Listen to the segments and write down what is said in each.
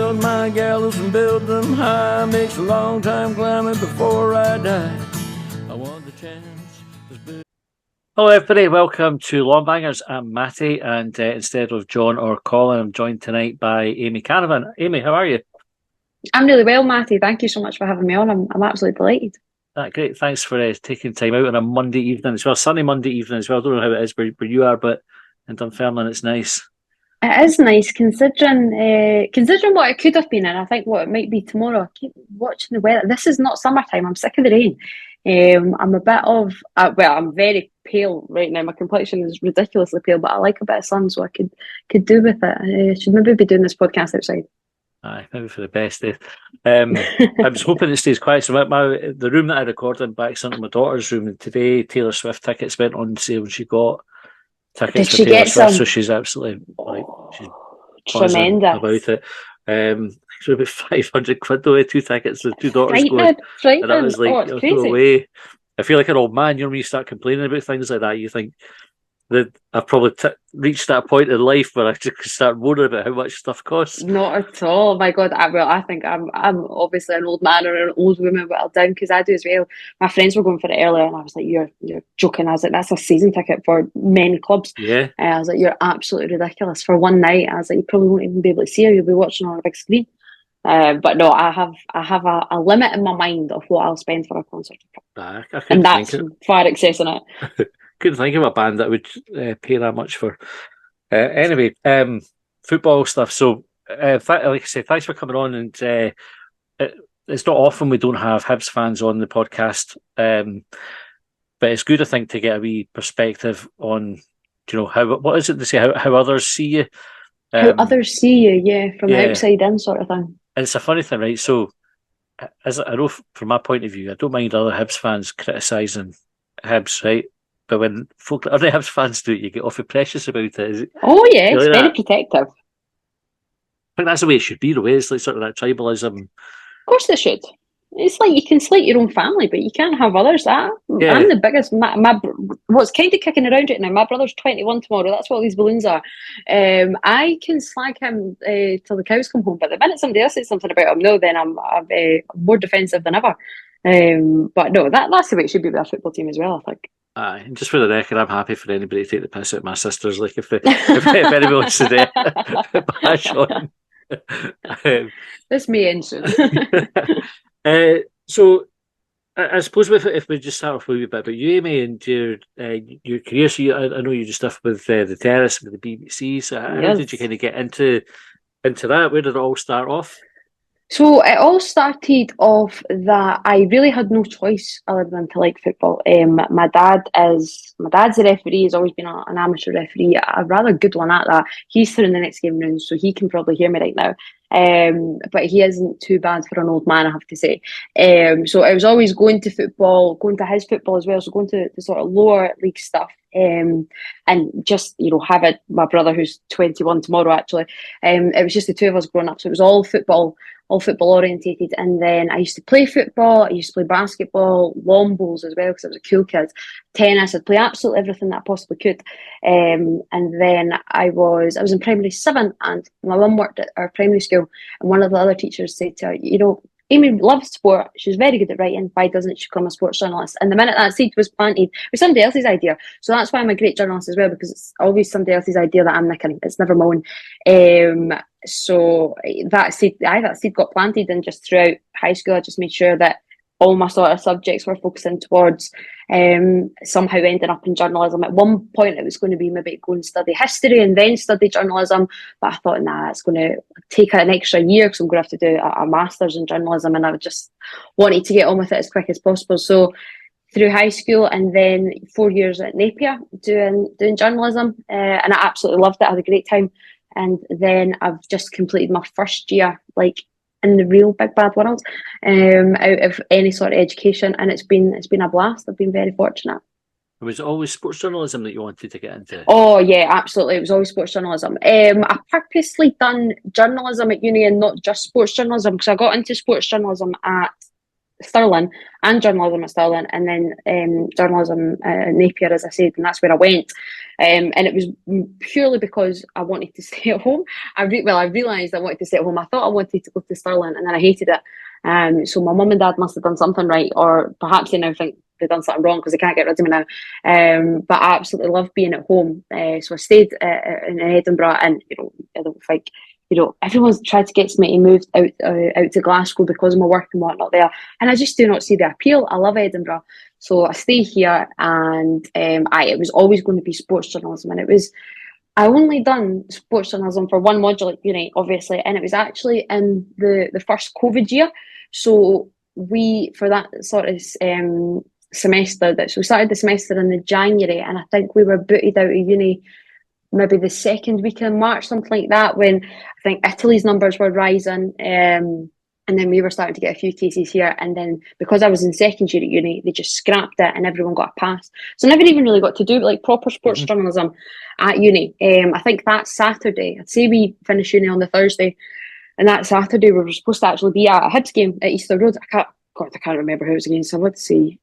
build my gallows and build them high. Makes a long time climbing before I die. I want the chance. Hello everybody, welcome to Longbangers. I'm Matty, and instead of John or Colin, I'm joined tonight by Amy Canavan. Amy, how are you? I'm really well, Matty. Thank you so much for having me on. I'm absolutely delighted. Great, thanks for taking time out on a Monday evening as well, sunny Monday evening as well. I don't know how it is where you are, but in Dunfermline it's nice. It is nice considering what it could have been, and I think what it might be tomorrow. I keep watching the weather. This is not summertime. I'm sick of the rain. I'm a bit of I'm very pale right now. My complexion is ridiculously pale, but I like a bit of sun, so I could do with it. I should maybe be doing this podcast outside. Aye, maybe for the best. I was hoping it stays quiet. So the room that I recorded in back into my daughter's room, and today Taylor Swift tickets went on sale and she got tickets Did for she Taylor get Swift, some? so she's absolutely she's buzzing Tremendous. about it. It's about £500 though, two tickets with two daughters going, and I was like, Oh, it's no crazy. way. I feel like an old man. When you start complaining about things like that, you think that I've probably reached that point in life where I just start worrying about how much stuff costs. Not at all. Oh my God, I think I'm obviously an old man or an old woman, but I'll down because I do as well. My friends were going for it earlier, and I was like, "You're joking." I was like, "That's a season ticket for many clubs." Yeah. And I was like, "You're absolutely ridiculous for one night." I was like, "You probably won't even be able to see her. You'll be watching on a big screen." But no, I have a limit in my mind of what I'll spend for a concert, I and that's far excessing it. couldn't think of a band that would pay that much for. Anyway, football stuff. So, like I said, thanks for coming on. And it's not often we don't have Hibs fans on the podcast, but it's good, I think, to get a wee perspective on, what is it they say, how others see you. How others see you, from the outside in, sort of thing. And it's a funny thing, right? So, as I know from my point of view, I don't mind other Hibs fans criticising Hibs, right? But when other Hibs fans do it, you get awfully precious about it. Oh yeah, it's very protective. I think that's the way it should be, the way it's like sort of that tribalism. Of course they should. It's like you can slight your own family, but you can't have others. I'm the biggest. What's kind of kicking around right now? My brother's 21 tomorrow. That's what these balloons are. I can slag him till the cows come home. But the minute somebody else says something about him, no, then I'm more defensive than ever. But no, that's the way it should be with a football team as well, I think. And just for the record, I'm happy for anybody to take the piss out of my sisters. Like if anybody wants to bash on. This may end soon. So I suppose if we just start off with a bit about you, Amy, and your career. So I know you do stuff with the Terrace, with the BBC. So how did you kind of get into that? Where did it all start off? So it all started off that I really had no choice other than to like football. My dad's a referee. He's always been an amateur referee, a rather good one at that. He's through in the next game round, so he can probably hear me right now. But he isn't too bad for an old man, I have to say. So I was always going to football, going to his football as well, so going to the sort of lower league stuff. And just, having my brother who's 21 tomorrow, actually. It was just the two of us growing up, so it was all football orientated. And then I used to play football, I used to play basketball, lawn bowls as well because I was a cool kid, tennis. I'd play absolutely everything that I possibly could. And then I was in primary 7, and my mum worked at our primary school, and one of the other teachers said to her, Amy loves sport, she's very good at writing, why doesn't she become a sports journalist? And the minute that seed was planted, it was somebody else's idea. So that's why I'm a great journalist as well, because it's always somebody else's idea that I'm nicking. It's never my own. So that seed got planted, and just throughout high school I just made sure that all my sort of subjects were focusing towards somehow ending up in journalism. At one point it was going to be maybe go and study history and then study journalism, but I thought, nah, it's going to take an extra year because I'm going to have to do a master's in journalism, and I just wanted to get on with it as quick as possible. So through high school and then 4 years at Napier doing journalism, and I absolutely loved it. I had a great time. And then I've just completed my first year, like in the real big bad world, out of any sort of education, and it's been a blast. I've been very fortunate. Was it always sports journalism that you wanted to get into? Oh yeah, absolutely. It was always sports journalism. I purposely done journalism at uni and not just sports journalism, because I got into sports journalism at Stirling and journalism at Stirling, and then journalism at Napier, as I said, and that's where I went. And it was purely because I wanted to stay at home. I realised I wanted to stay at home. I thought I wanted to go to Stirling, and then I hated it. So my mum and dad must have done something right, or perhaps they now think they've done something wrong because they can't get rid of me now. But I absolutely love being at home. So I stayed in Edinburgh, and I don't think everyone's tried to get me to move out to Glasgow because of my work and whatnot there, and I just do not see the appeal. I love Edinburgh, so I stay here, and it was always going to be sports journalism, and I only done sports journalism for one module at uni, obviously, and it was actually in the first COVID year. So we, for that sort of semester, we started the semester in the January, and I think we were booted out of uni maybe the second week in March, something like that, when I think Italy's numbers were rising. And then we were starting to get a few cases here. And then because I was in second year at uni, they just scrapped it and everyone got a pass. So I never even really got to do like proper sports journalism at uni. I think that Saturday, I'd say we finished uni on the Thursday, and that Saturday we were supposed to actually be at a Hibs game at Easter Road. I can't remember who it was against. So let's see.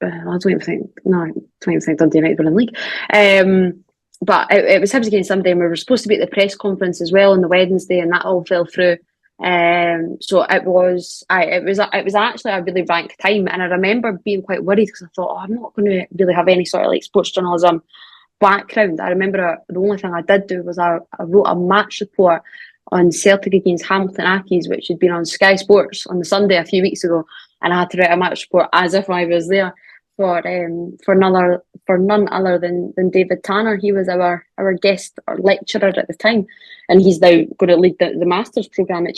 I don't even think Dundee United were in league. But it was Hibs against somebody, and we were supposed to be at the press conference as well on the Wednesday, and that all fell through. So it was actually a really rank time, and I remember being quite worried because I thought, I'm not going to really have any sort of like sports journalism background. I remember the only thing I did do was I wrote a match report on Celtic against Hamilton Accies, which had been on Sky Sports on the Sunday a few weeks ago, and I had to write a match report as if I was there for none other than David Tanner. He was our guest or lecturer at the time, and he's now going to lead the masters program at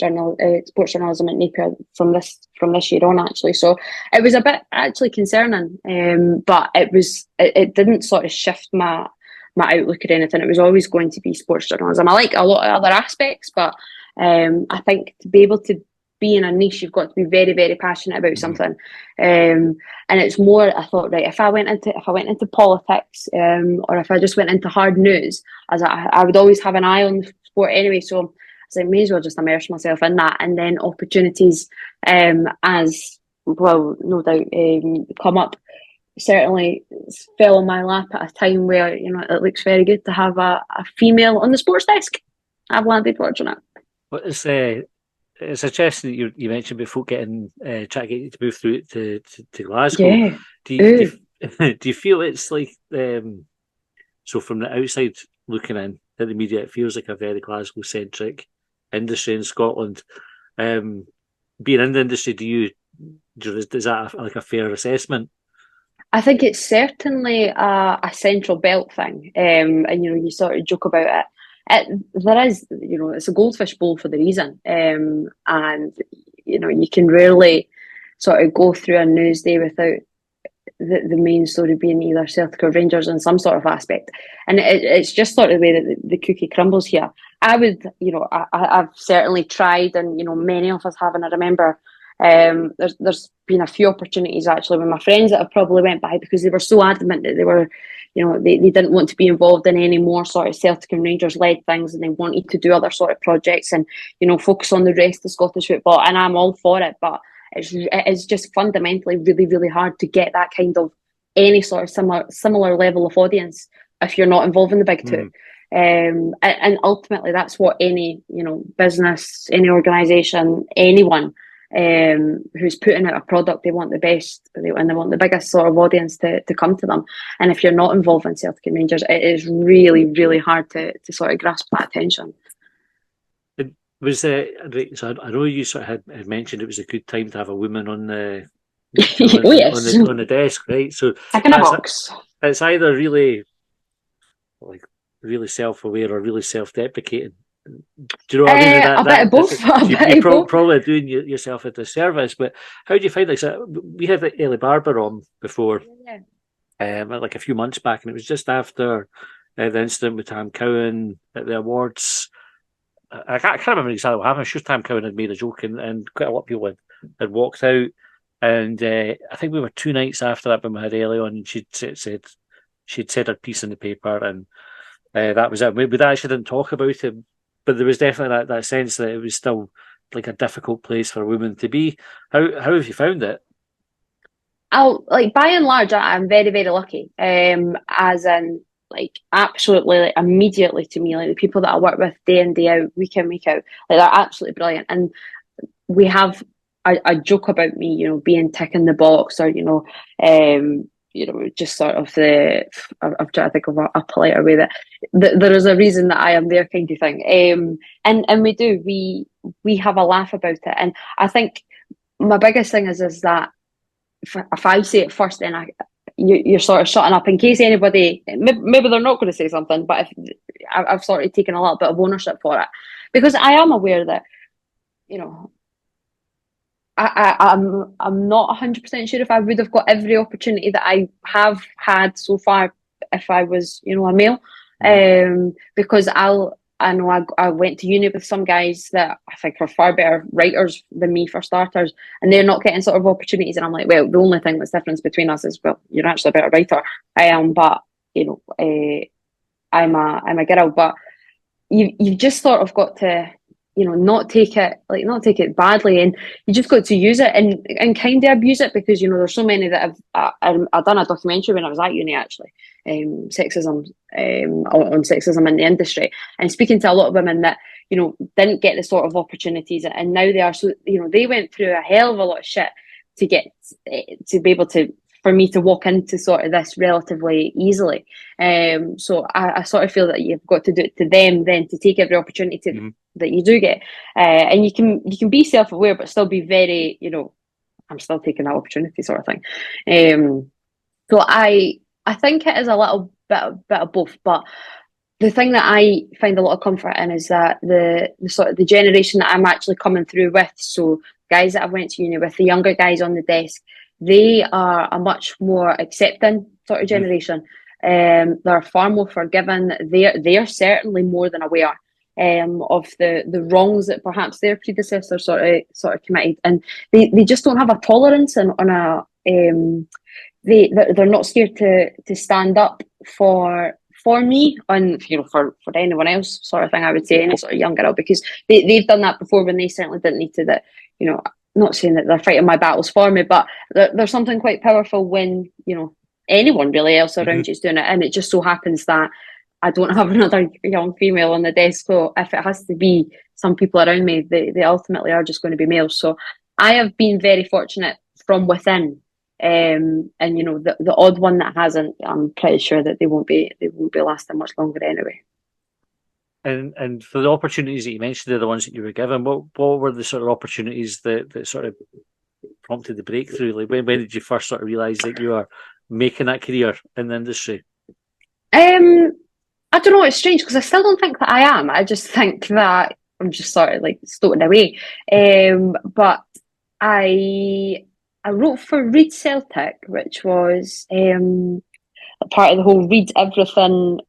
sports journalism at Napier from this year on, actually. So it was a bit actually concerning, but it didn't sort of shift my outlook or anything. It was always going to be sports journalism. I like a lot of other aspects, but I think to be able to be in a niche, you've got to be very, very passionate about something. And it's more, I thought, right, if I went into politics, or if I just went into hard news, as I would always have an eye on the sport anyway, so I was like, may as well just immerse myself in that, and then opportunities as well, no doubt, come up. Certainly fell on my lap at a time where it looks very good to have a female on the sports desk. I've landed fortunate. What is it's interesting that you mentioned before trying to get you to move through to Glasgow. Yeah. Do you feel it's like so from the outside looking in at the media, it feels like a very Glasgow centric industry in Scotland. Being in the industry, is that like a fair assessment? I think it's certainly a central belt thing, and you sort of joke about it. There is, it's a goldfish bowl for the reason, and you can rarely sort of go through a news day without the main story being either Celtic or Rangers in some sort of aspect, and it's just sort of the way that the cookie crumbles here. I've certainly tried, and many of us have, and I remember. There's been a few opportunities actually with my friends that have probably went by because they were so adamant that they were, they didn't want to be involved in any more sort of Celtic and Rangers led things, and they wanted to do other sort of projects and focus on the rest of Scottish football. And I'm all for it, but it's just fundamentally really, really hard to get that kind of any sort of similar level of audience if you're not involved in the big two. And ultimately that's what any business, any organisation, anyone who's putting out a product, they want the best, and they want the biggest sort of audience to come to them. And if you're not involved in Celtic and Rangers, it is really, really hard to sort of grasp that attention. Was so I know you sort of had mentioned it was a good time to have a woman on the on the desk, right? So in a box. It's either really like really self-aware or really self-deprecating. Do you know what I mean? A bit of both. You're probably doing yourself a disservice, but how do you find we had Ellie Barber on before, like a few months back, and it was just after the incident with Tam Cowan at the awards. I can't remember exactly what happened. I'm sure Tam Cowan had made a joke, and quite a lot of people had walked out. And I think we were 2 nights after that when we had Ellie on, and she'd said her piece in the paper, and that was it. We actually didn't talk about it. But there was definitely that sense that it was still like a difficult place for women to be. How have you found it? I'll like by and large, I'm very, very lucky. As in like absolutely like immediately to me, like the people that I work with day in, day out, week in, week out, like they're absolutely brilliant. And we have a joke about me, being tick in the box or, just sort of I'm trying to think of a politer way that there is a reason that I am there kind of thing. And we have a laugh about it. And I think my biggest thing is that if I say it first, then you're sort of shutting up in case anybody, maybe they're not going to say something, but if I've sort of taken a little bit of ownership for it, because I am aware that, I'm not 100% sure if I would have got every opportunity that I have had so far if I was, a male. Because I went to uni with some guys that I think are far better writers than me for starters, and they're not getting sort of opportunities. And I'm like, well, the only thing that's difference between us is, well, you're actually a better writer. I am, but I'm a girl. But you've just sort of got to, not take it badly, and you just got to use it and kind of abuse it, because there's so many that I've done a documentary when I was at uni actually, sexism, on sexism in the industry, and speaking to a lot of women that didn't get the sort of opportunities, and now they are, so they went through a hell of a lot of shit to get to be able to, for me to walk into sort of this relatively easily. So I sort of feel that you've got to do it to them then to take every opportunity that you do get. And you can be self-aware but still be very, I'm still taking that opportunity sort of thing. So I think it is a little bit of both, but the thing that I find a lot of comfort in is that the sort of the generation that I'm actually coming through with, so guys that I've went to uni with, the younger guys on the desk, they are a much more accepting sort of generation. They're far more forgiving. They're certainly more than aware of the wrongs that perhaps their predecessors sort of committed, and they just don't have a tolerance and on a they're not scared to stand up for me and for anyone else sort of thing. I would say any sort of young girl, because they've done that before when they certainly didn't need to. That not saying that they're fighting my battles for me, but there's something quite powerful when anyone really else around you is doing it, and it just so happens that I don't have another young female on the desk. So if it has to be some people around me, they ultimately are just going to be males. So I have been very fortunate from within. And the odd one that hasn't, I'm pretty sure that they won't be lasting much longer anyway. And for the opportunities that you mentioned, they're the ones that you were given. What were the sort of opportunities that sort of prompted the breakthrough? Like when did you first sort of realise that you are making that career in the industry? I don't know. It's strange because I still don't think that I am. I just think that I'm just sort of like stowing away. But I wrote for Read Celtic, which was a part of the whole Read Everything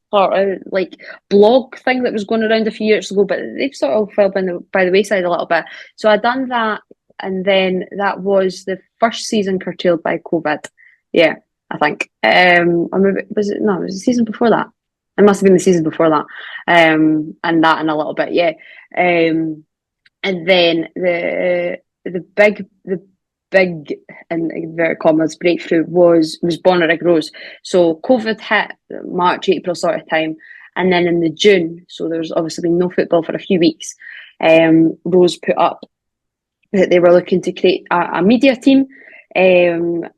sort of like blog thing that was going around a few years ago, but they've sort of fell by the wayside a little bit. So I done that, and then that was the first season curtailed by COVID. Yeah, I think. Or maybe it was the season before that. It must have been the season before that. And that in a little bit, yeah. And then the big in inverted commas breakthrough was Born a Rig Rose. So COVID hit March, April sort of time, and then in the June, so there's obviously been no football for a few weeks. Rose put up that they were looking to create a media team, and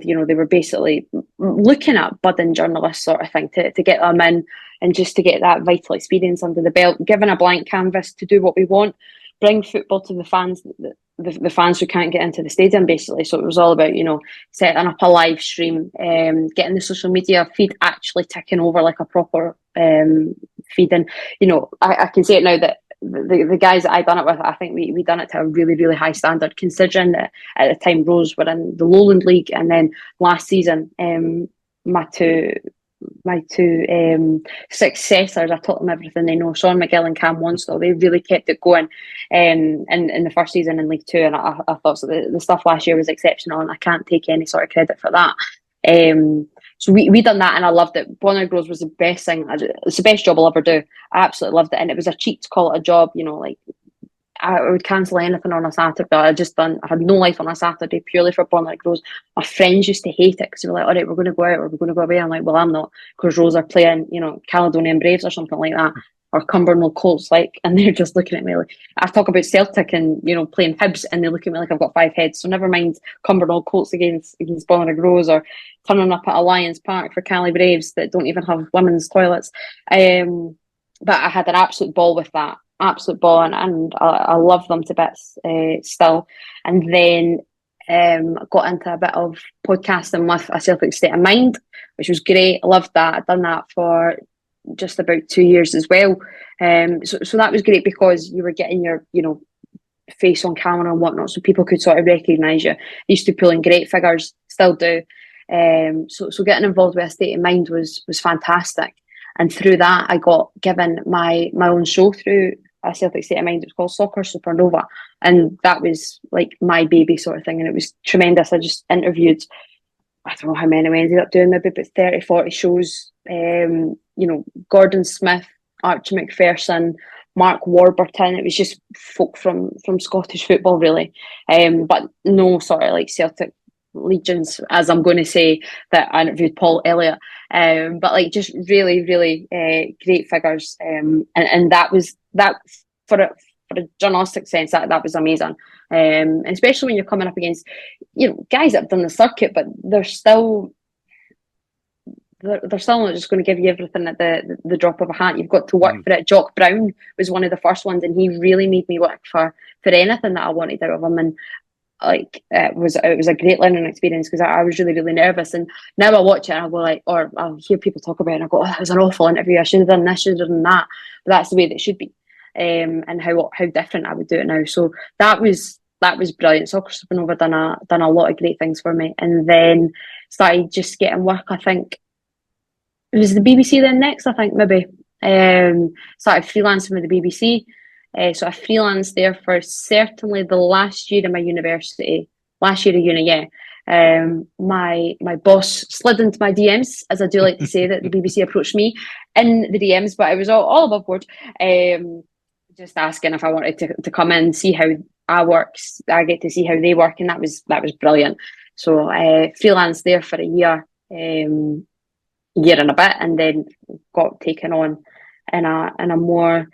they were basically looking at budding journalists sort of thing to get them in and just to get that vital experience under the belt, given a blank canvas to do what we want, bring football to the fans. The fans who can't get into the stadium, basically. So it was all about, setting up a live stream, getting the social media feed actually ticking over like a proper feed. And, I can say it now that the guys that I done it with, I think we done it to a really, really high standard, considering that at the time Rose were in the Lowland League, and then last season, my two successors, I taught them everything they know. Sean McGill and Cam Wonstel, they really kept it going in the first season in League Two, and I thought so the stuff last year was exceptional, and I can't take any sort of credit for that. So we done that, and I loved it. Born a Rig Rose was the best thing. It's the best job I'll ever do. I absolutely loved it, and it was a cheat to call it a job. I would cancel anything on a Saturday. I had no life on a Saturday purely for Bonnet Rose. My friends used to hate it because they were like, all right, we're going to go out or we're going to go away. I'm like, well, I'm not, because Rose are playing, Caledonian Braves or something like that, or Cumbernauld Colts, and they're just looking at me like, I talk about Celtic and, playing Hibs, and they look at me like I've got 5 heads. So never mind Cumbernauld Colts against Bonnet Rose, or turning up at Alliance Park for Cali Braves that don't even have women's toilets. But I had an absolute ball with that. Absolute ball, and I love them to bits still. And then got into a bit of podcasting with A Celtic State of Mind, which was great. I loved that. I'd done that for just about 2 years as well. So that was great because you were getting your, face on camera and whatnot, so people could sort of recognise you. I used to pull in great figures, still do. So getting involved with A State of Mind was fantastic. And through that, I got given my own show through A Celtic State of Mind. It was called Soccer Supernova. And that was like my baby sort of thing. And it was tremendous. I just interviewed, I don't know how many we ended up doing, maybe about 30, 40 shows. Gordon Smith, Archie McPherson, Mark Warburton. It was just folk from Scottish football, really. But no sort of like Celtic legions, as I'm going to say, that I interviewed Paul Elliott. But just really, really great figures. And that was that for a journalistic sense, that was amazing. Especially when you're coming up against, guys that have done the circuit, but they're still not just going to give you everything at the drop of a hat. You've got to work for it. Jock Brown was one of the first ones, and he really made me work for anything that I wanted out of him. And it was a great learning experience because I was really, really nervous. And now I watch it and I go like, or I'll hear people talk about it and I go, oh, that was an awful interview. I should have done this, should have done that. But that's the way that it should be. And how different I would do it now. So that was brilliant. Soccer Supernova done a lot of great things for me. And then started just getting work, I think. It was the BBC then next, I think, maybe. Started freelancing with the BBC. So I freelanced there for certainly the last year of my university, last year of uni, yeah. My boss slid into my DMs, as I do like to say, that the BBC approached me in the DMs, but I was all above board, just asking if I wanted to come in and see how I work. I get to see how they work, and that was brilliant. So I freelanced there for a year and a bit, and then got taken on in a more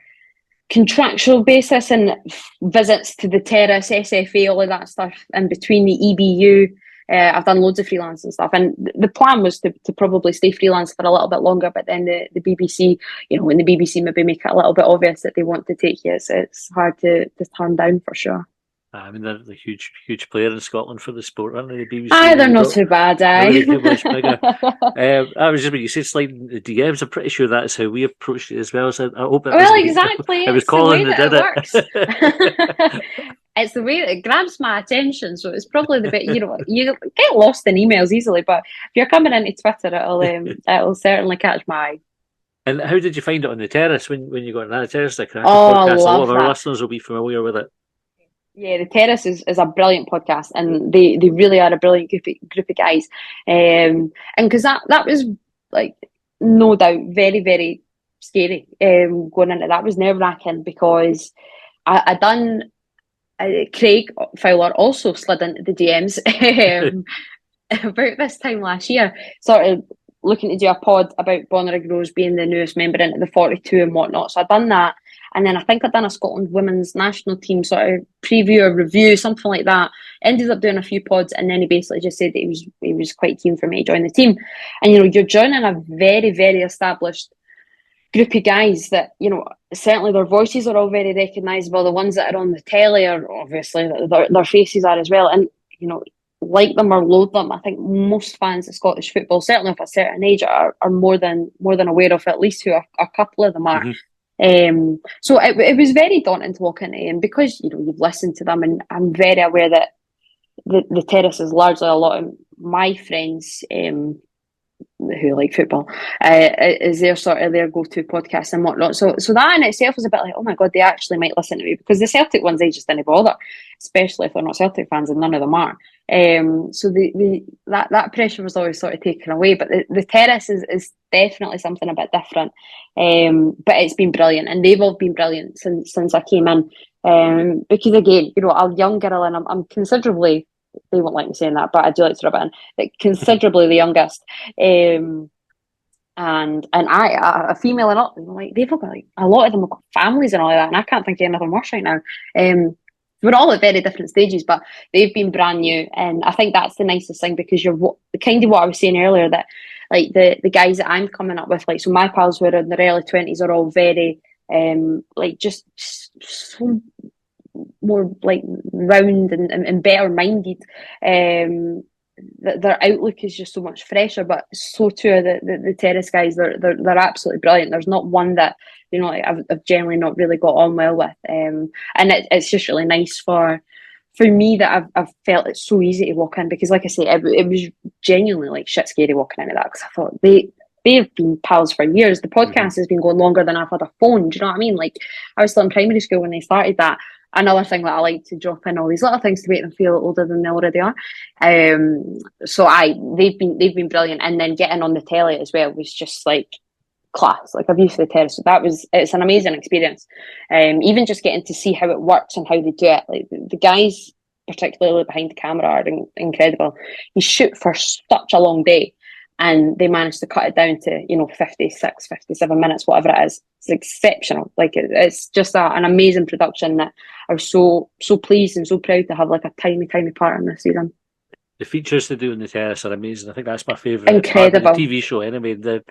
contractual basis and visits to the Terrace, SFA, all of that stuff in between, the EBU. I've done loads of freelance and stuff, and the plan was to probably stay freelance for a little bit longer, but then the BBC, when the BBC maybe make it a little bit obvious that they want to take you, it's hard to turn down for sure. I mean, they're the huge player in Scotland for the sport, aren't they? The BBC. They're not too bad, I was just when you said sliding the DMs, I'm pretty sure that's how we approached it as well. So I hope exactly. It was Colin that did it. It's the way that it grabs my attention, so it's probably the bit you get lost in emails easily. But if you're coming into Twitter, it'll certainly catch my eye. And how did you find it on the Terrace when you got on that Terrace? Podcast. I love a lot of our that. Listeners will be familiar with it. Yeah, the Terrace is a brilliant podcast, and they really are a brilliant group of guys. And because that was like no doubt very, very scary going into that. Was nerve-wracking because I done Craig Fowler also slid into the DMs about this time last year, sort of looking to do a pod about Bonnyrigg Rose being the newest member into the 42 and whatnot. So I'd done that. And then I think I'd done a Scotland women's national team sort of preview or review, something like that. Ended up doing a few pods, and then he basically just said that he was quite keen for me to join the team. And you're joining a very, very established group of guys that, certainly their voices are all very recognisable. The ones that are on the telly are obviously their faces are as well. And like them or loathe them, I think most fans of Scottish football, certainly of a certain age, are more than aware of at least who a couple of them are. Mm-hmm. So it was very daunting to walk into, and because you've listened to them, and I'm very aware that the Terrace is largely a lot of my friends who like football is their sort of their go-to podcast and whatnot. So that in itself was a bit like, oh my god, they actually might listen to me, because the Celtic ones, they just didn't bother, especially if they're not Celtic fans, and none of them are. So that pressure was always sort of taken away. But the Terrace is definitely something a bit different. But it's been brilliant, and they've all been brilliant since I came in. Because again, a young girl, and I'm considerably, they won't like me saying that, but I do like to rub it in, like considerably the youngest. And a female and all, like they've all got like a lot of them have got families and all of that, and I can't think of anything worse right now. We're all at very different stages, but they've been brand new, and I think that's the nicest thing, because you're kind of what I was saying earlier, that like the guys that I'm coming up with, like, so my pals who are in their early 20s are all very like just so more like round and better minded. Their outlook is just so much fresher, but so too are the Terrace guys. They're absolutely brilliant. There's not one that I've generally not really got on well with, and it's just really nice for me that I've felt it's so easy to walk in, because like I say, it was genuinely like shit scary walking into that, because I thought they've been pals for years. The podcast has been going longer than I've had a phone. Do you know what I mean? Like, I was still in primary school when they started that. Another thing that I like to drop in all these little things to make them feel older than they already are. So they've been brilliant, and then getting on the telly as well was just like class. Like, I've used the Terrace, so it's an amazing experience. Even just getting to see how it works and how they do it. Like the guys, particularly behind the camera, are incredible. You shoot for such a long day, and they managed to cut it down to 56, 57 minutes, whatever it is. It's exceptional. Like, it's just an amazing production that I was so pleased and so proud to have like a tiny part in this season. The features they do in the Terrace are amazing. I think that's my favourite. Incredible. The TV show, anyway. They're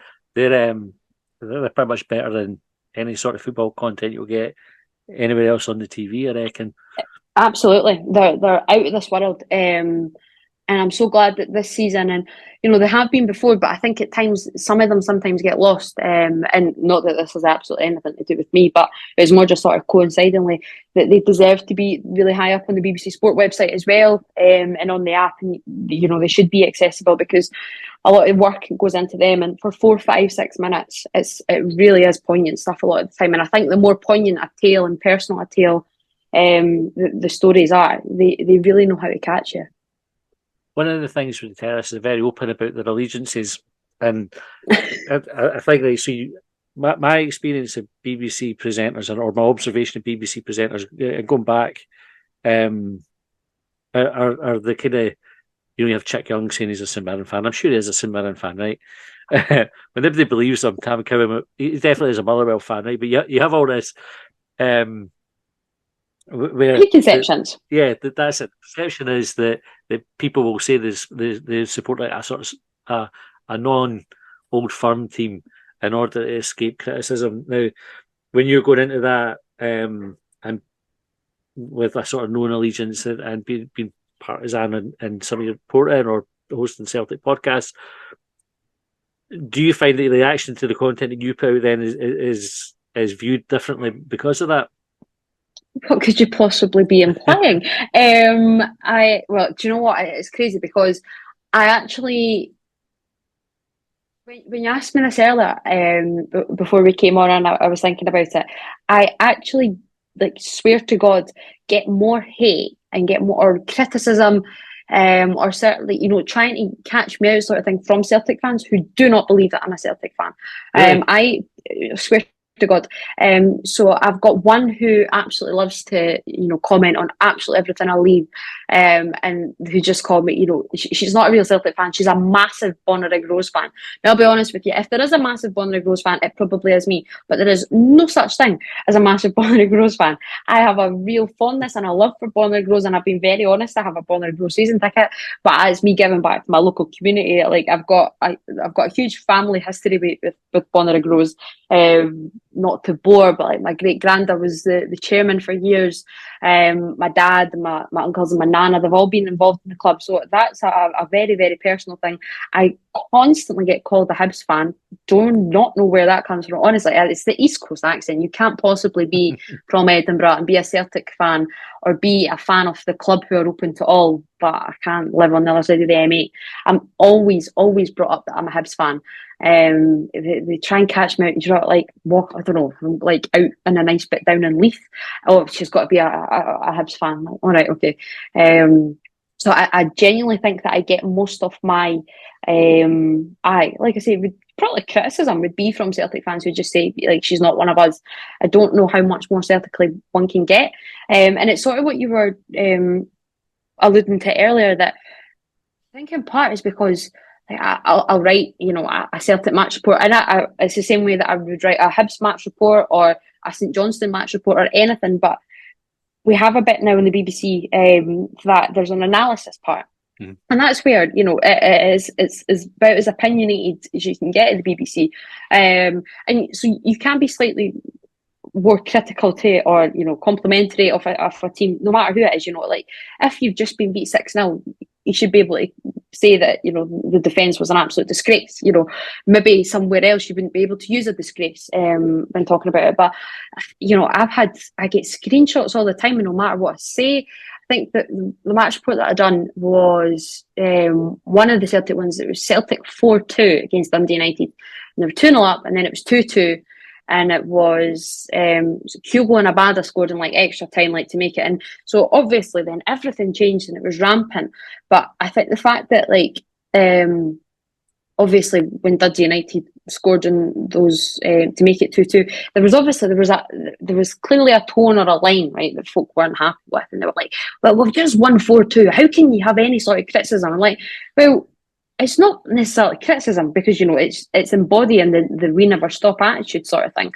pretty much better than any sort of football content you'll get anywhere else on the TV, I reckon. Absolutely, they're out of this world. And I'm so glad that this season, and they have been before, but I think at times some of them sometimes get lost. And not that this has absolutely anything to do with me, but it's more just sort of coincidentally that they deserve to be really high up on the BBC Sport website as well, and on the app. And they should be accessible, because a lot of work goes into them. And for 4, 5, 6 minutes, it really is poignant stuff a lot of the time. And I think the more poignant a tale and personal a tale the stories are, they really know how to catch you. One of the things with the Terrace is very open about their allegiances, and I think they see my experience of BBC presenters, or my observation of BBC presenters going back, are the kind of, you have Chick Young saying he's a St Mirren fan. I'm sure he is a St Mirren fan, right? When nobody believes him, Tam Cowan, he definitely is a Motherwell fan, right? But you have all this. Preconceptions. That's it. Perception is that people will say they support like a sort of a non-old firm team in order to escape criticism. Now, when you're going into that and with a sort of known allegiance and being partisan in some of your reporting or hosting Celtic podcasts, do you find that the reaction to the content that you put out then is viewed differently because of that? What could you possibly be implying? Do you know what? It's crazy, because I actually, when you asked me this earlier, before we came on, and I was thinking about it, I actually, like, swear to God, get more hate and get more criticism, or certainly, trying to catch me out sort of thing from Celtic fans who do not believe that I'm a Celtic fan. Really? I swear to God. So I've got one who absolutely loves to, comment on absolutely everything I leave, and who just called me, she's not a real Celtic fan. She's a massive Bonnyrigg Rose fan. Now, I'll be honest with you, if there is a massive Bonnyrigg Rose fan, it probably is me, but there is no such thing as a massive Bonnyrigg Rose fan. I have a real fondness and a love for Bonnyrigg Rose, and I've been very honest, I have a Bonnyrigg Rose season ticket, but it's me giving back to my local community. Like, I've got a huge family history with Bonnyrigg Rose. Not to bore, but like my great granddad was the chairman for years. My dad, my uncles, and my nana, they've all been involved in the club, so that's a very, very personal thing. I constantly get called a Hibs fan. Do not know where that comes from. Honestly, it's the East Coast accent. You can't possibly be from Edinburgh and be a Celtic fan, or be a fan of the club who are open to all, but I can't live on the other side of the M8. I'm always brought up that I'm a Hibs fan. They try and catch me out, like walk, I don't know, like out in a nice bit down in Leith. Oh, she's got to be a Hibs fan. Like, all right, okay. So I genuinely think that I get most of my, like I say, probably criticism would be from Celtic fans who just say, like, she's not one of us. I don't know how much more Celtically one can get. And it's sort of what you were alluding to earlier, that I think in part is because like, I'll write, a Celtic match report, and it's the same way that I would write a Hibs match report or a St Johnstone match report or anything, but we have a bit now in the BBC that there's an analysis part. And that's where, it's about as opinionated as you can get at the BBC. And so you can be slightly more critical to or, complimentary of a team, no matter who it is, like if you've just been beat 6-0, you should be able to say that, the defence was an absolute disgrace. Maybe somewhere else you wouldn't be able to use a disgrace when talking about it. But, I get screenshots all the time, and no matter what I say, I think that the match report that I done was one of the Celtic ones. It was Celtic 4-2 against Dundee United. And they were 2-0 up, and then it was 2-2. And it was Hugo and Abada scored in like extra time, like to make it in. So obviously then everything changed and it was rampant. But I think the fact that obviously when Dundee United scored in those to make it 2-2, there was clearly a tone or a line, right, that folk weren't happy with, and they were like, "Well, we've just won 4-2. How can you have any sort of criticism?" I'm like, well, it's not necessarily criticism because, it's embodying the we never stop attitude sort of thing.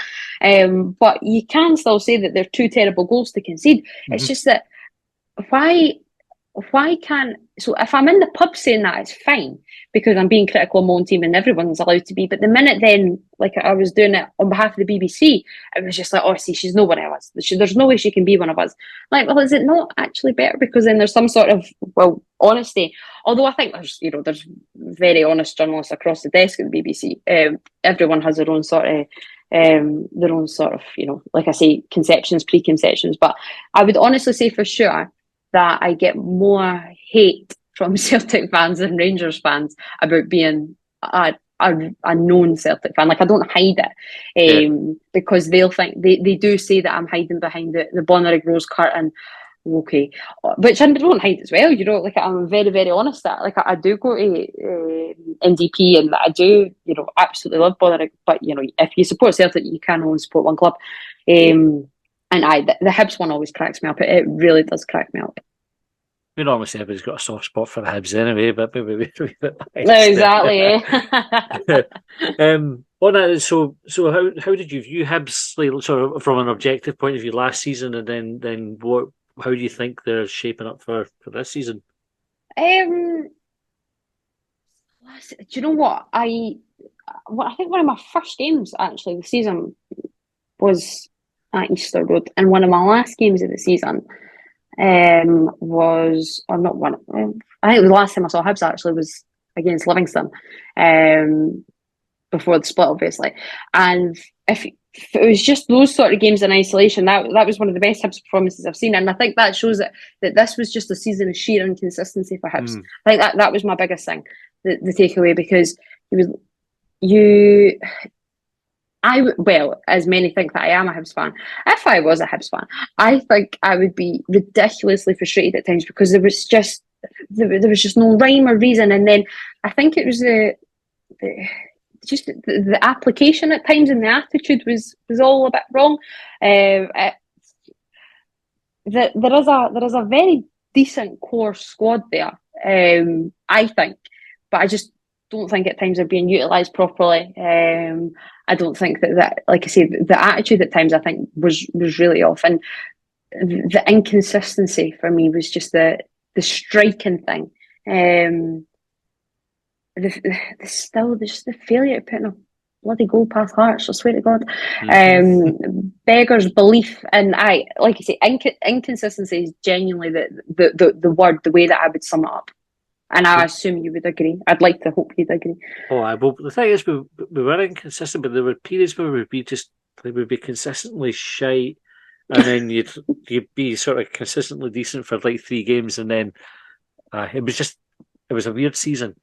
But you can still say that they're two terrible goals to concede. Mm-hmm. It's just that why can't... So if I'm in the pub saying that, it's fine because I'm being critical of my own team and everyone's allowed to be. But the minute then, like I was doing it on behalf of the BBC, it was just like, oh, see, she's no one of us. There's no way she can be one of us. Like, well, is it not actually better because then there's some sort of, honesty? Although I think there's very honest journalists across the desk at the BBC. Everyone has their own sort of, like I say, conceptions, preconceptions. But I would honestly say for sure that I get more hate from Celtic fans than Rangers fans about being a known Celtic fan. Like, I don't hide it because they'll think they do say that I'm hiding behind the Bonnyrigg Rose curtain. Okay, which I don't hide as well. Like, I'm very, very honest at. Like, I do go to NDP and I do, absolutely love Bonnyrigg. But if you support Celtic, you can only support one club. And the Hibs one always cracks me up. It really does crack me up. We normally say everybody's got a soft spot for the Hibs anyway, but maybe we're a bit biased. No, exactly. How did you view Hibs, like, sort of from an objective point of view last season, and then how do you think they're shaping up for this season? Do you know what? I think one of my first games actually this season was at Easter Road, and one of my last games of the season was, or not one, I think the last time I saw Hibs actually was against Livingston before the split, obviously. And if it was just those sort of games in isolation, that was one of the best Hibs performances I've seen. And I think that shows that this was just a season of sheer inconsistency for Hibs. I think that was my biggest thing, the takeaway, because as many think that I am a Hibs fan, if I was a Hibs fan, I think I would be ridiculously frustrated at times because there was just no rhyme or reason. And then I think it was the application at times and the attitude was all a bit wrong. There is a very decent core squad there, I think, but I just don't think at times they're being utilised properly. I don't think that, like I say, the attitude at times I think was really off, and the inconsistency for me was just the striking thing. Just the failure to put in a bloody goal past Hearts, I swear to God. Beggars belief, and like I say, inconsistency is genuinely the word, the way that I would sum it up. And I assume you would agree. I'd like to hope you'd agree. Well, the thing is, we were inconsistent, but there were periods where they would be consistently shite, and then you'd be sort of consistently decent for like 3 games, and then it was a weird season.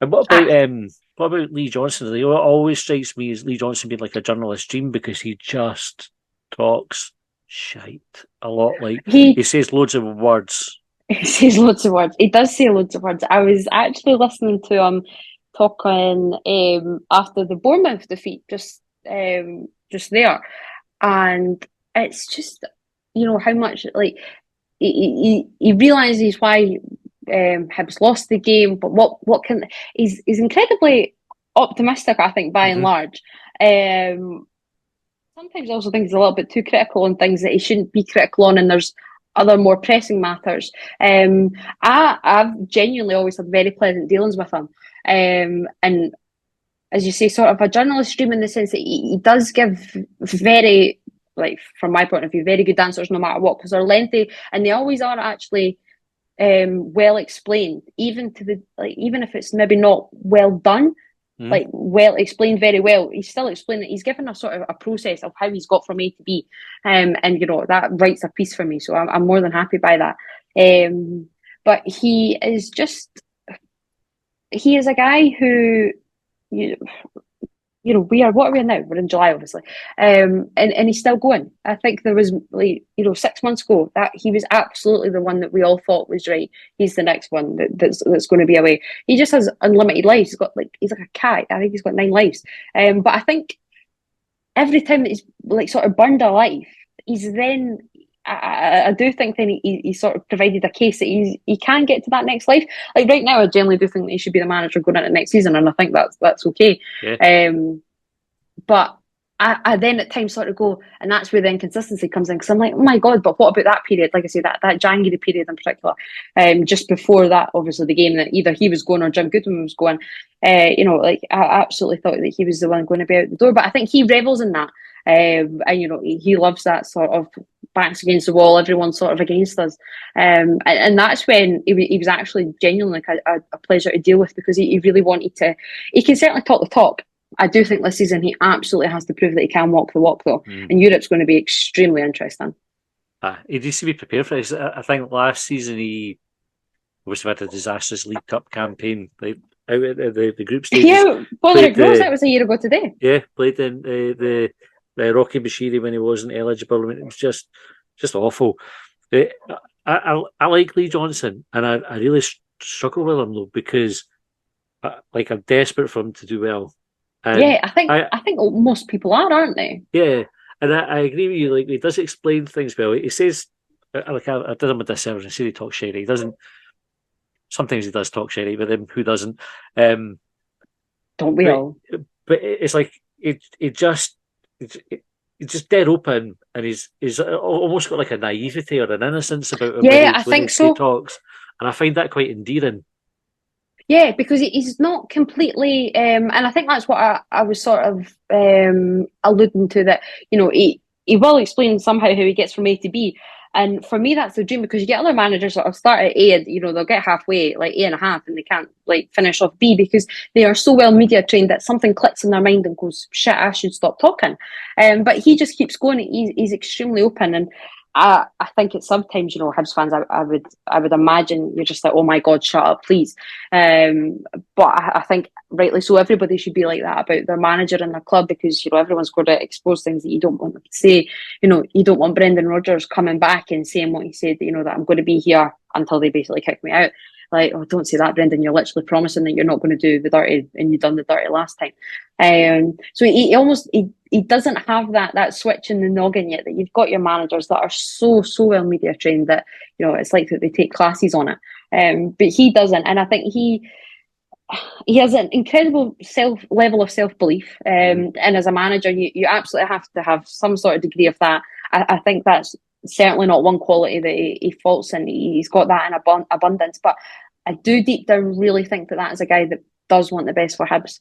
And what about Lee Johnson? It always strikes me as Lee Johnson being like a journalist's dream because he just talks shite a lot. Like he says loads of words. He says loads of words. He does say loads of words. I was actually listening to him talking after the Bournemouth defeat, just there, and it's just how much he realizes why Hibs lost the game, but what can he's incredibly optimistic, I think, by and large. Sometimes I also think he's a little bit too critical on things that he shouldn't be critical on, and there's other more pressing matters. I've genuinely always had very pleasant dealings with him, and as you say, sort of a journalist stream in the sense that he does give very, from my point of view, very good answers no matter what, because they're lengthy and they always are actually well explained, even if it's maybe not well done. Well explained, very well. He's still explained that he's given a sort of a process of how he's got from A to B, and that writes a piece for me. So I'm more than happy by that. But he is a guy who, what are we in now? We're in July, obviously, and he's still going. I think there was 6 months ago that he was absolutely the one that we all thought was right. He's the next one that's going to be away. He just has unlimited lives. He's like a cat. I think he's got 9 lives. But I think every time that he's sort of burned a life, he's then. I do think then he sort of provided a case that he can get to that next life. Like right now, I generally do think that he should be the manager going into next season, and I think that's okay. Yeah. But I then at times sort of go, and that's where the inconsistency comes in, because I'm like, oh my God, but what about that period? Like I say, that January period in particular, just before that, obviously the game that either he was going or Jim Goodwin was going. I absolutely thought that he was the one going to be out the door, but I think he revels in that. And he loves that sort of backs against the wall, everyone's sort of against us, and that's when he was actually genuinely a pleasure to deal with, because he really wanted to. He can certainly talk the talk. I do think this season he absolutely has to prove that he can walk the walk, though, and Europe's going to be extremely interesting. He needs to be prepared for this. I think last season he obviously had a disastrous League Cup campaign, out at the group stages. Yeah, Bollerick Rose, that was a year ago today. Yeah, played in the Rocky Bashiri when he wasn't eligible. I mean, it was just awful. I like Lee Johnson, and I really struggle with him though, because I'm desperate for him to do well. And yeah, I think most people aren't they? Yeah, and I agree with you. Like, he does explain things well. He says, I did him a disservice and said he talks sherry. He doesn't. Sometimes he does talk sherry, but then who doesn't? Don't we all? But it's like he's just dead open, and he's almost got like a naivety or an innocence about him. Yeah, I think so. He talks, and I find that quite endearing. Yeah, because he's not completely, and I think that's what I was sort of alluding to, that he will explain somehow how he gets from A to B. And for me, that's the dream, because you get other managers that start at A and they'll get halfway, like A and a half, and they can't finish off B, because they are so well media trained that something clicks in their mind and goes, shit, I should stop talking. But he just keeps going. He's extremely open, and I think it's sometimes, Hibs fans, I would imagine you're just like, oh my God, shut up, please. But I think rightly so, everybody should be like that about their manager and their club, because everyone's got to expose things that you don't want them to say. You don't want Brendan Rodgers coming back and saying what he said, that I'm going to be here until they basically kick me out. Like, oh, don't say that, Brendan. You're literally promising that you're not going to do the dirty, and you've done the dirty last time. So he doesn't have that switch in the noggin yet, that you've got your managers that are so well media trained that it's like that they take classes on it. But he doesn't, and I think he has an incredible level of self-belief. And as a manager, you absolutely have to have some sort of degree of that. I think that's certainly not one quality that he faults in. He's got that in abundance, but I do deep down really think that is a guy that does want the best for Hibs.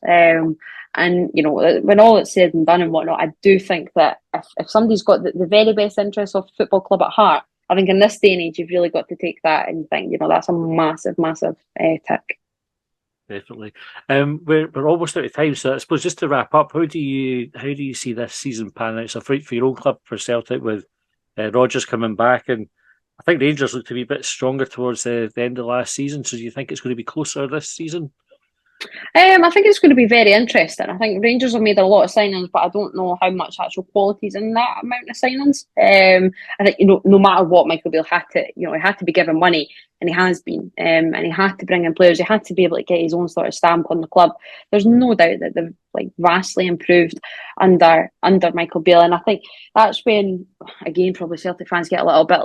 And when all it's said and done and whatnot, I do think that if somebody's got the very best interests of football club at heart, I think in this day and age you've really got to take that and think, that's a massive tick. Definitely. We're almost out of time, so I suppose just to wrap up, how do you see this season panning out? So for your own club, for Celtic, with Rodgers coming back, and I think Rangers look to be a bit stronger towards the end of last season. So do you think it's going to be closer this season? I think it's going to be very interesting. I think Rangers have made a lot of signings, but I don't know how much actual quality is in that amount of signings. I think no matter what, Michael Beale had to, he had to be given money, and he has been, and he had to bring in players. He had to be able to get his own sort of stamp on the club. There's no doubt that they've vastly improved under Michael Beale, and I think that's when again probably Celtic fans get a little bit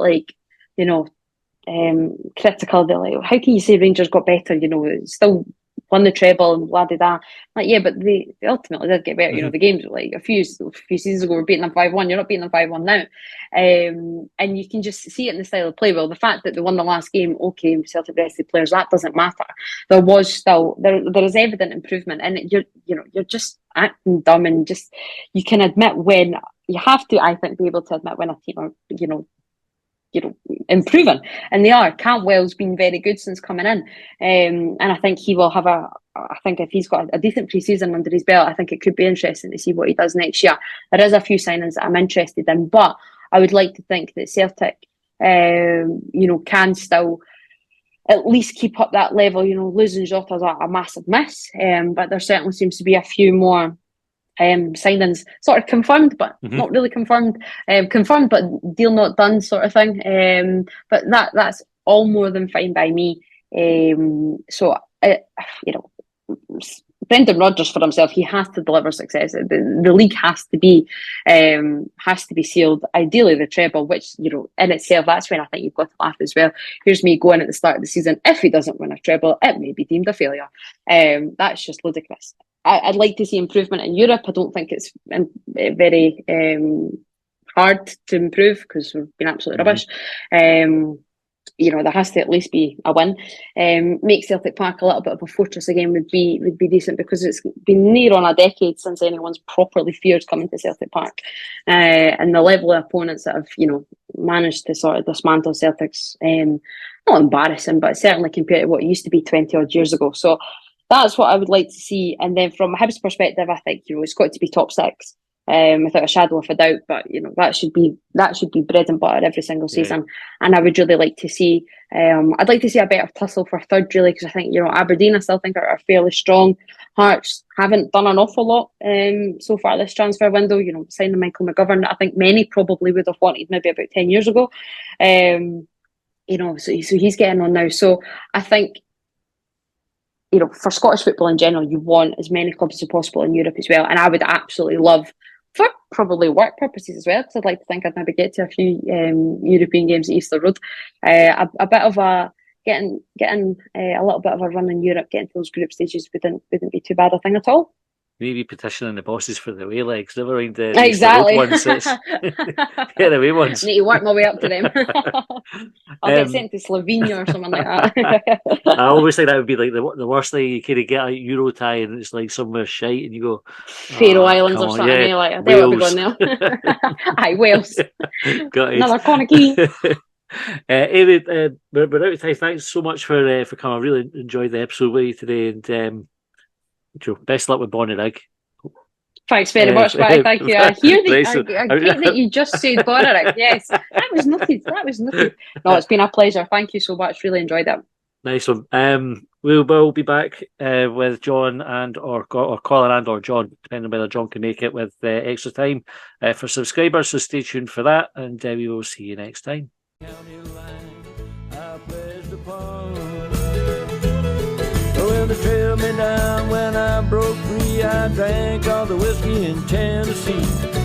critical. They're like, how can you say Rangers got better? Still won the treble and blah blah blah. Yeah, but they ultimately did get better. The games were a few seasons ago, we're beating them 5-1. You're not beating them 5-1 now, and you can just see it in the style of play. Well, the fact that they won the last game, okay, Celtic rested players, that doesn't matter. There was still there is evident improvement, and you're just acting dumb, and just you can admit when you have to. I think be able to admit when a team are improving, and they are. Cantwell's been very good since coming in, and I think he will have I think if he's got a decent pre-season under his belt, I think it could be interesting to see what he does next year. There is a few signings that I'm interested in, but I would like to think that Celtic, can still at least keep up that level. Losing Jota's a massive miss, but there certainly seems to be a few more signings sort of confirmed, but not really confirmed. Confirmed, but deal not done, sort of thing. But that's all more than fine by me. Brendan Rodgers for himself, he has to deliver success. The league has to be sealed. Ideally, the treble, which in itself, that's when I think you've got to laugh as well. Here's me going at the start of the season. If he doesn't win a treble, it may be deemed a failure. That's just ludicrous. I'd like to see improvement in Europe. I don't think it's very hard to improve because we've been absolutely rubbish. There has to at least be a win. Make Celtic Park a little bit of a fortress again would be decent, because it's been near on a decade since anyone's properly feared coming to Celtic Park, and the level of opponents that have managed to sort of dismantle Celtic's not embarrassing, but certainly compared to what it used to be 20 odd years ago. So that's what I would like to see. And then from a Hibs perspective, I think it's got to be top six, without a shadow of a doubt. But that should be bread and butter every single season. And I would really like to see. I'd like to see a bit of tussle for third, really, because I think Aberdeen, I still think are fairly strong. Hearts haven't done an awful lot so far this transfer window. Signing Michael McGovern, I think many probably would have wanted maybe about 10 years ago. So he's getting on now. So I think, for Scottish football in general, you want as many clubs as possible in Europe as well. And I would absolutely love, for probably work purposes as well, because I'd like to think I'd maybe get to a few European games at Easter Road. A bit of a getting a little bit of a run in Europe, getting to those group stages wouldn't be too bad a thing at all. Maybe petitioning the bosses for the away legs. Never mind the exactly ones. Get the away ones. I need to work my way up to them. I'll get sent to Slovenia or something like that. I always think that would be like the worst thing. You kind of get a Euro tie and it's like somewhere shite, and you go Faroe Islands or something. Yeah. You're like, I don't want to be going there. Aye, Wales. Another Connacht. Amy, we're out of time. Thanks so much for coming. I really enjoyed the episode with you today, and best luck with Bonnerig. Thanks very much, Mike. Thank you. I hear that you just said Bonnerig. Yes, that was noted. No, it's been a pleasure. Thank you so much. Really enjoyed it. Nice one. We will be back with John or Colin and or John, depending on whether John can make it, with extra time for subscribers. So stay tuned for that, and we will see you next time. Well, they trailed me down when I broke free. I drank all the whiskey in Tennessee.